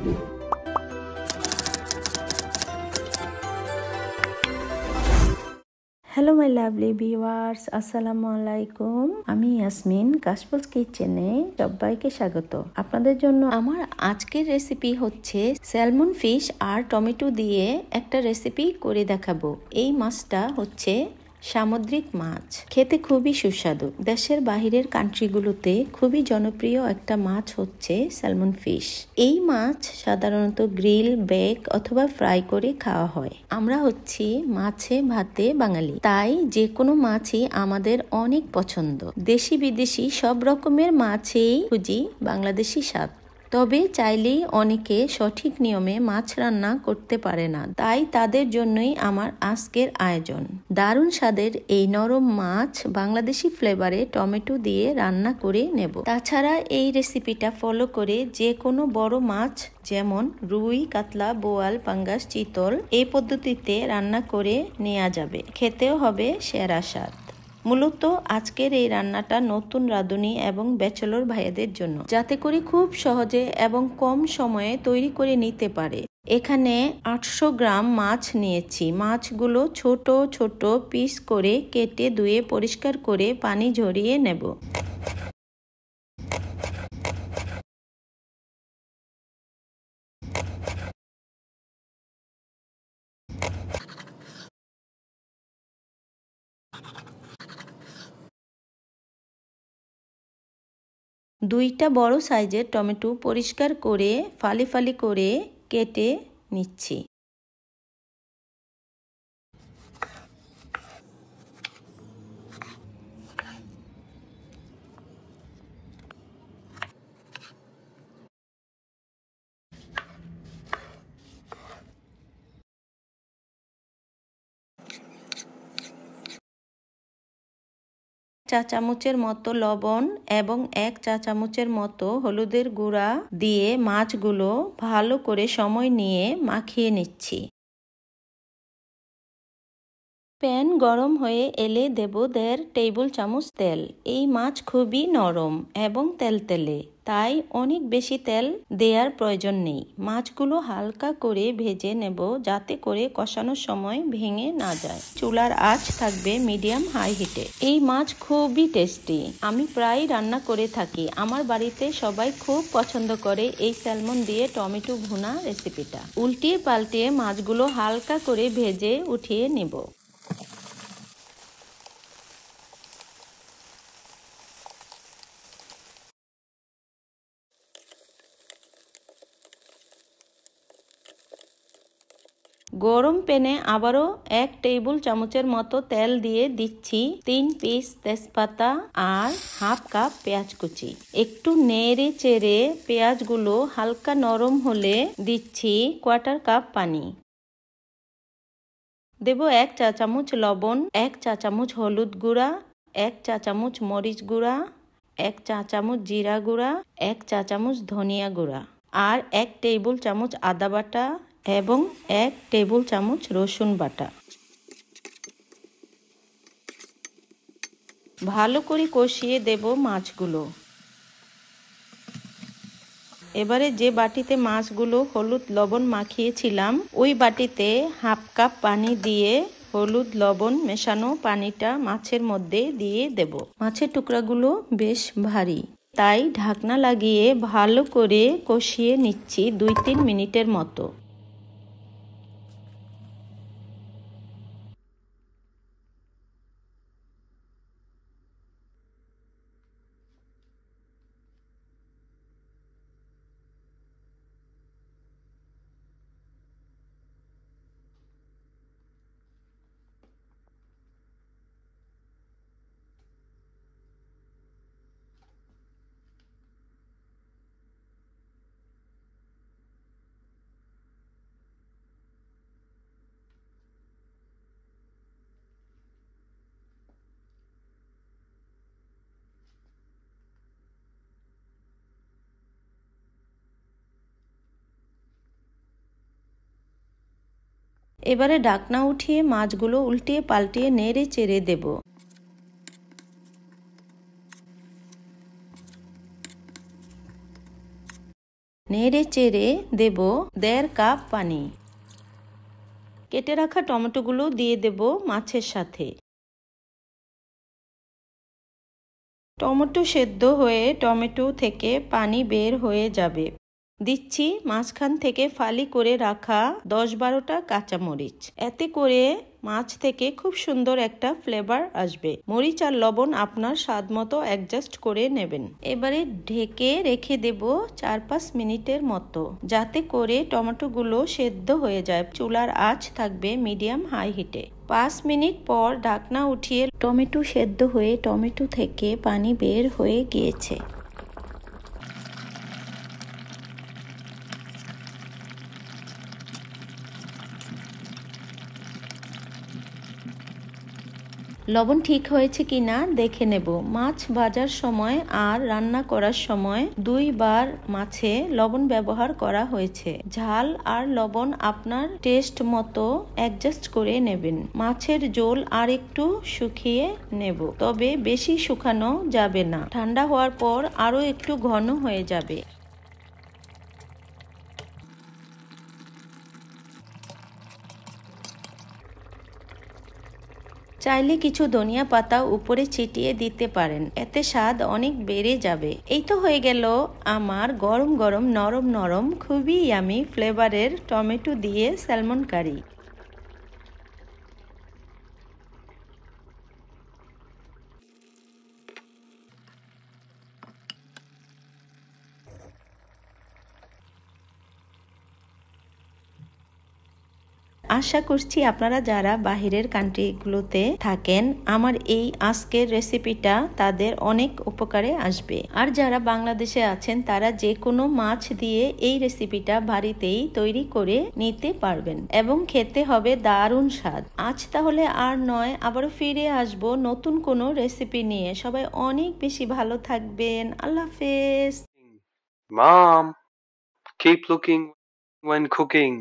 Hello my lovely viewers, আসসালামু আলাইকুম। আমি ইয়াসমিন, কাশফুলস কিচেনে সবাইকে স্বাগত। আপনাদের জন্য আমার আজকের রেসিপি হচ্ছে স্যালমন ফিশ আর টমেটো দিয়ে একটা রেসিপি করে দেখাবো। এই মাছটা হচ্ছে সামুদ্রিক মাছ, খেতে খুবই সুস্বাদু। দেশের বাহিরের কান্ট্রিগুলোতে খুবই জনপ্রিয় একটা মাছ হচ্ছে স্যালমন ফিশ। এই মাছ সাধারণত গ্রিল, বেক অথবা ফ্রাই করে খাওয়া হয়। আমরা হচ্ছি মাছে ভাতে বাঙালি, তাই যে কোনো মাছই আমাদের অনেক পছন্দ। দেশি বিদেশি সব রকমের মাছেই খুঁজি বাংলাদেশি স্বাদ। তবে চাইলেই অনেকে সঠিক নিয়মে মাছ রান্না করতে পারে না, তাই তাদের জন্যই আমার আজকের আয়োজন। দারুণ স্বাদের এই নরম মাছ বাংলাদেশি ফ্লেভারে টমেটো দিয়ে রান্না করে নেব। তাছাড়া এই রেসিপিটা ফলো করে যে কোনো বড় মাছ যেমন রুই, কাতলা, বোয়াল, পাঙ্গাস, চিতল এই পদ্ধতিতে রান্না করে নেওয়া যাবে। খেতেও হবে সেরা স্বাদ। মূলত আজকের এই রান্নাটা নতুন রাঁধুনি এবং ব্যাচেলর ভাইয়াদের জন্য, যাতে করে খুব সহজে এবং কম সময়ে তৈরি করে নিতে পারে। এখানে 800 গ্রাম মাছ নিয়েছি। মাছগুলো ছোট ছোট পিস করে কেটে ধুয়ে পরিষ্কার করে পানি ঝরিয়ে নেব। দুইটা বড় সাইজের টমেটো পরিষ্কার করে ফালি ফালি করে কেটে নিচ্ছি। চা চামচের মতো লবণ এবং 1 চা চামচের মতো হলুদের গুঁড়া দিয়ে মাছগুলো ভালো করে সময় নিয়ে মাখিয়ে নিচ্ছি। প্যান গরম হয়ে এলে দেব 1.5 টেবিল চামচ তেল। এই মাছ খুবই নরম এবং তেলতেলে, তাই অনেক বেশি তেল দেওয়ার প্রয়োজন নেই। মাছগুলো হালকা করে ভেজে নেব যাতে করে কষানোর সময় ভেঙে না যায়। চুলার আঁচ থাকবে মিডিয়াম হাই হিটে। এই মাছ খুবই টেস্টি, আমি প্রায় রান্না করে থাকি। আমার বাড়িতে সবাই খুব পছন্দ করে এই স্যালমন দিয়ে টমেটো ভুনা রেসিপিটা। উল্টিয়ে পাল্টিয়ে মাছগুলো হালকা করে ভেজে উঠিয়ে নেব। গরম প্যানে আবারও 1 টেবিল চামচের মতো তেল দিয়ে দিচ্ছি 3 পিস তেজপাতা আর হাফ কাপ পেঁয়াজ কুচি। একটু নেড়ে চেড়ে পেঁয়াজগুলো হালকা নরম হলে দিচ্ছি 1/4 কাপ পানি। দেব 1 চা চামচ লবণ, 1 চা চামচ হলুদ গুঁড়া, 1 চা চামচ মরিচ গুঁড়া, 1 চা চামচ জিরা গুঁড়া, 1 চা চামচ ধনিয়া গুঁড়া আর 1 টেবিল চামচ আদা বাটা এবং 1 টেবিল চামচ রসুন বাটা। ভালো করে কষিয়ে দেব মাছগুলো। এবারে যে বাটিতে মাছগুলো হলুদ লবণ মাখিয়েছিলাম ওই বাটিতে হাফ কাপ পানি দিয়ে হলুদ লবণ মেশানো পানিটা মাছের মধ্যে দিয়ে দেব। মাছের টুকরাগুলো বেশ ভারী, তাই ঢাকনা লাগিয়ে ভালো করে কষিয়ে নিচ্ছি 2-3 মিনিটের মতো। এবারে ঢাকনা উঠিয়ে মাছগুলো উল্টিয়ে পাল্টিয়ে নেড়ে চেড়ে দেব। নেড়ে চেড়ে দেব 1.5 কাপ পানি। কেটে রাখা টমেটোগুলো দিয়ে দেব মাছের সাথে। টমেটো সেদ্ধ হয়ে টমেটো থেকে পানি বের হয়ে যাবে। দিচ্ছি মাঝখান থেকে ফালি করে রাখা 10-12টা কাঁচামরিচ। এতে করে মাছ থেকে খুব সুন্দর একটা ফ্লেভার আসবে। মরিচ আর লবণ আপনার স্বাদ মতো অ্যাডজাস্ট করে নেবেন। এবারে ঢেকে রেখে দেব 4-5 মিনিটের মতো, যাতে করে টমেটোগুলো সেদ্ধ হয়ে যায়। চুলার আঁচ থাকবে মিডিয়াম হাই হিটে। 5 মিনিট পর ঢাকনা উঠিয়ে টমেটো সেদ্ধ হয়ে টমেটো থেকে পানি বের হয়ে গিয়েছে। লবণ ঠিক হয়েছে কিনা দেখে নেব। মাছ ভাজার সময় আর রান্না করার সময় 2 বার মাছে লবণ ব্যবহার করা হয়েছে। ঝাল আর লবণ আপনার টেস্ট মতো অ্যাডজাস্ট করে নেবেন। মাছের ঝোল আর একটু শুকিয়ে নেব, তবে বেশি শুকানো যাবে না। ঠান্ডা হওয়ার পর আরো একটু ঘন হয়ে যাবে। চাইলে কিছু ধনিয়া পাতা উপরে ছিটিয়ে দিতে পারেন, এতে স্বাদ অনেক বেড়ে যাবে। এই তো হয়ে গেল আমার গরম গরম নরম নরম খুবই ইয়ামি ফ্লেভারের টমেটো দিয়ে স্যালমন কারি। আশা করছি আপনারা যারা বাহিরের কান্ট্রিগুলোতে থাকেন, আমার এই আজকের রেসিপিটা তাদের অনেক উপকারে আসবে। আর যারা বাংলাদেশে আছেন তারা যে কোনো মাছ দিয়ে এই রেসিপিটা বাড়িতেই তৈরি করে নিতে পারবেন এবং খেতে হবে দারুণ স্বাদ। আজ তাহলে আর নয়, আবারও ফিরে আসবো নতুন কোনো রেসিপি নিয়ে। সবাই অনেক বেশি ভালো থাকবেন। আল্লাহ হাফেজ। Mom, keep looking when cooking.